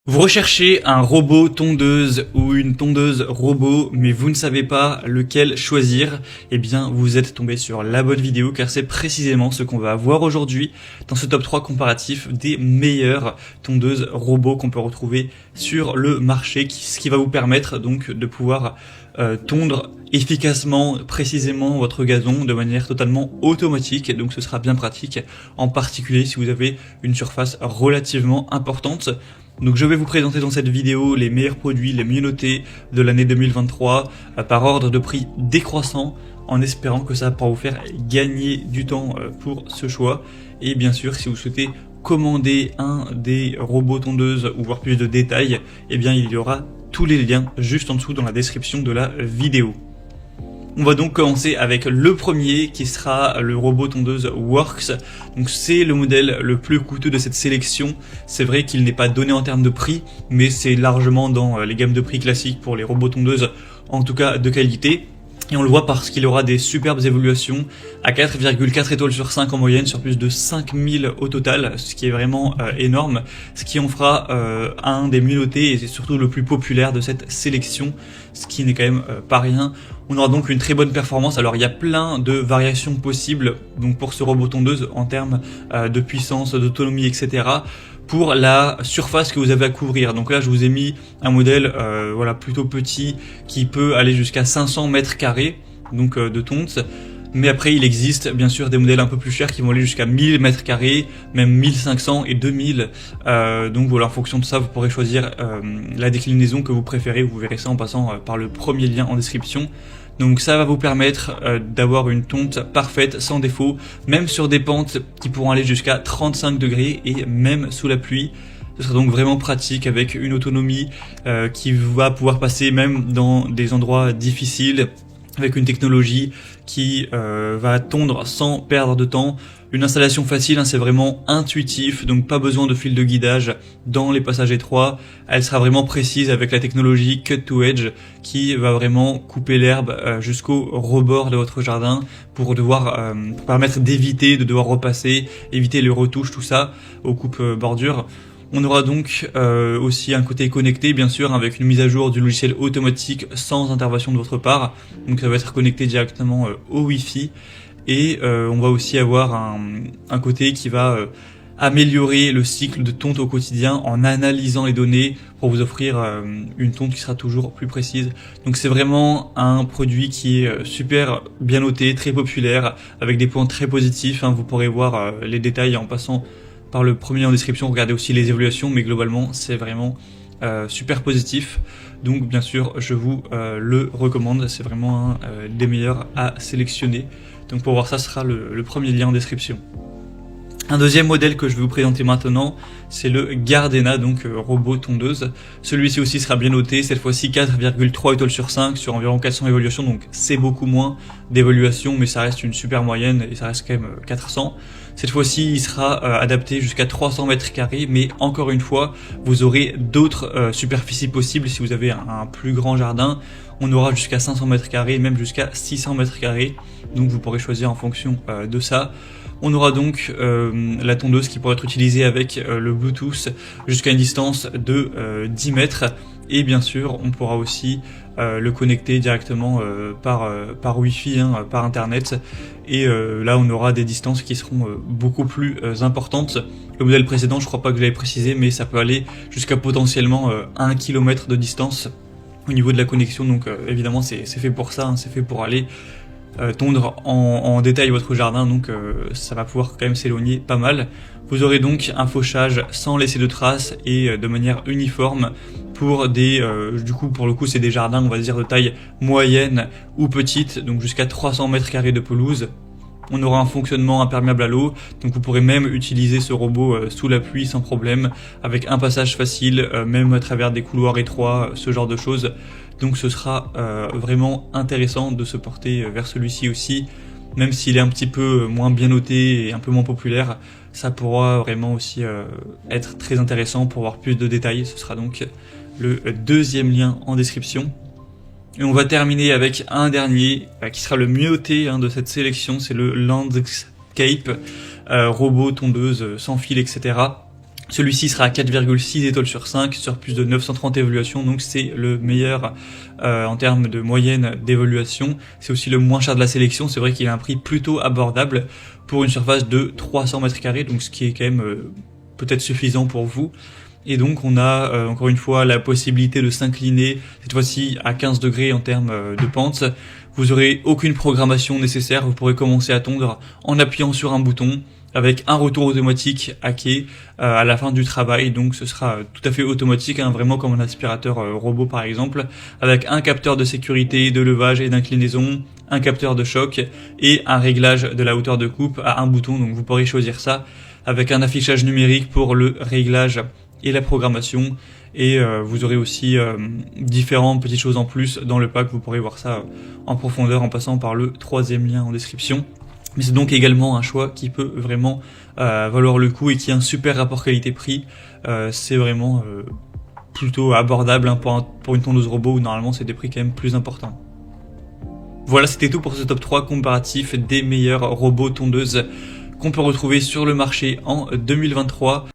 Vous recherchez un robot tondeuse ou une tondeuse robot, mais vous ne savez pas lequel choisir, eh bien vous êtes tombé sur la bonne vidéo car c'est précisément ce qu'on va voir aujourd'hui dans ce top 3 comparatif des meilleures tondeuses robots qu'on peut retrouver sur le marché, ce qui va vous permettre donc de pouvoir tondre efficacement, précisément votre gazon de manière totalement automatique, donc ce sera bien pratique, en particulier si vous avez une surface relativement importante. Donc je vais vous présenter dans cette vidéo les meilleurs produits, les mieux notés de l'année 2023 par ordre de prix décroissant, en espérant que ça va pouvoir vous faire gagner du temps pour ce choix. Et bien sûr, si vous souhaitez commander un des robots tondeuses ou voir plus de détails, eh bien il y aura tous les liens juste en dessous dans la description de la vidéo. On va donc commencer avec le premier qui sera le robot tondeuse Worx. Donc c'est le modèle le plus coûteux de cette sélection. C'est vrai qu'il n'est pas donné en termes de prix, mais c'est largement dans les gammes de prix classiques pour les robots tondeuses, en tout cas de qualité. Et on le voit parce qu'il aura des superbes évolutions à 4,4 étoiles sur 5 en moyenne sur plus de 5000 au total, ce qui est vraiment énorme, ce qui en fera un des mieux notés et c'est surtout le plus populaire de cette sélection, ce qui n'est quand même pas rien. On aura donc une très bonne performance. Alors il y a plein de variations possibles donc pour ce robot tondeuse en termes de puissance, d'autonomie, etc. pour la surface que vous avez à couvrir. Donc là je vous ai mis un modèle voilà, plutôt petit qui peut aller jusqu'à 500 mètres carrés donc de tonte. Mais après il existe bien sûr des modèles un peu plus chers qui vont aller jusqu'à 1000 mètres carrés, même 1500 et 2000. Donc voilà, en fonction de ça vous pourrez choisir la déclinaison que vous préférez. Vous verrez ça en passant par le premier lien en description. Donc ça va vous permettre d'avoir une tonte parfaite, sans défaut, même sur des pentes qui pourront aller jusqu'à 35 degrés et même sous la pluie. Ce sera donc vraiment pratique avec une autonomie qui va pouvoir passer même dans des endroits difficiles, avec une technologie qui va tondre sans perdre de temps. Une installation facile, hein, c'est vraiment intuitif, donc pas besoin de fil de guidage dans les passages étroits. Elle sera vraiment précise avec la technologie Cut to Edge qui va vraiment couper l'herbe jusqu'au rebord de votre jardin pour permettre d'éviter de devoir repasser, éviter les retouches, tout ça, aux coupes bordures. On aura donc aussi un côté connecté bien sûr avec une mise à jour du logiciel automatique sans intervention de votre part. Donc ça va être connecté directement au Wi-Fi et on va aussi avoir un côté qui va améliorer le cycle de tonte au quotidien en analysant les données pour vous offrir une tonte qui sera toujours plus précise. Donc c'est vraiment un produit qui est super bien noté, très populaire, avec des points très positifs, hein. Vous pourrez voir les détails en passant par le premier en description, regardez aussi les évaluations, mais globalement c'est vraiment super positif. Donc bien sûr je vous le recommande, c'est vraiment un des meilleurs à sélectionner. Donc pour voir ça, ce sera le premier lien en description. Un deuxième modèle que je vais vous présenter maintenant, c'est le Gardena, donc robot tondeuse. Celui-ci aussi sera bien noté, cette fois-ci 4,3 étoiles sur 5 sur environ 400 évaluations, donc c'est beaucoup moins d'évaluations, mais ça reste une super moyenne et ça reste quand même 400. Cette fois-ci, il sera adapté jusqu'à 300 mètres carrés, mais encore une fois, vous aurez d'autres superficies possibles si vous avez un plus grand jardin. On aura jusqu'à 500 mètres carrés, même jusqu'à 600 mètres carrés, donc vous pourrez choisir en fonction de ça. On aura donc la tondeuse qui pourra être utilisée avec le Bluetooth jusqu'à une distance de 10 mètres. Et bien sûr, on pourra aussi le connecter directement par Wi-Fi, hein, par Internet. Et là, on aura des distances qui seront beaucoup plus importantes. Le modèle précédent, je crois pas que je l'avais précisé, mais ça peut aller jusqu'à potentiellement 1 km de distance au niveau de la connexion. Donc évidemment, c'est fait pour ça, hein, c'est fait pour aller tondre en détail votre jardin, donc ça va pouvoir quand même s'éloigner pas mal. Vous aurez donc un fauchage sans laisser de traces et de manière uniforme pour pour le coup c'est des jardins on va dire de taille moyenne ou petite, donc jusqu'à 300 mètres carrés de pelouse. On aura un fonctionnement imperméable à l'eau, donc vous pourrez même utiliser ce robot sous la pluie sans problème, avec un passage facile, même à travers des couloirs étroits, ce genre de choses. Donc ce sera vraiment intéressant de se porter vers celui-ci aussi, même s'il est un petit peu moins bien noté et un peu moins populaire, ça pourra vraiment aussi être très intéressant pour voir plus de détails. Ce sera donc le deuxième lien en description. Et on va terminer avec un dernier qui sera le mieux noté de cette sélection, c'est le Landscape robot tondeuse sans fil, etc. Celui-ci sera à 4,6 étoiles sur 5 sur plus de 930 évaluations, donc c'est le meilleur en termes de moyenne d'évaluation. C'est aussi le moins cher de la sélection, c'est vrai qu'il a un prix plutôt abordable pour une surface de 300 mètres carrés, donc ce qui est quand même peut-être suffisant pour vous. Et donc on a encore une fois la possibilité de s'incliner, cette fois-ci à 15 degrés en termes de pente. Vous aurez aucune programmation nécessaire, vous pourrez commencer à tondre en appuyant sur un bouton, avec un retour automatique à quai à la fin du travail, donc ce sera tout à fait automatique, hein, vraiment comme un aspirateur robot par exemple, avec un capteur de sécurité, de levage et d'inclinaison, un capteur de choc et un réglage de la hauteur de coupe à un bouton, donc vous pourrez choisir ça, avec un affichage numérique pour le réglage et la programmation, et vous aurez aussi différentes petites choses en plus dans le pack, vous pourrez voir ça en profondeur en passant par le 3e lien en description. Mais c'est donc également un choix qui peut vraiment valoir le coup et qui a un super rapport qualité-prix. C'est vraiment plutôt abordable hein, pour une tondeuse robot où normalement c'est des prix quand même plus importants. Voilà, c'était tout pour ce top 3 comparatif des meilleurs robots tondeuses qu'on peut retrouver sur le marché en 2023.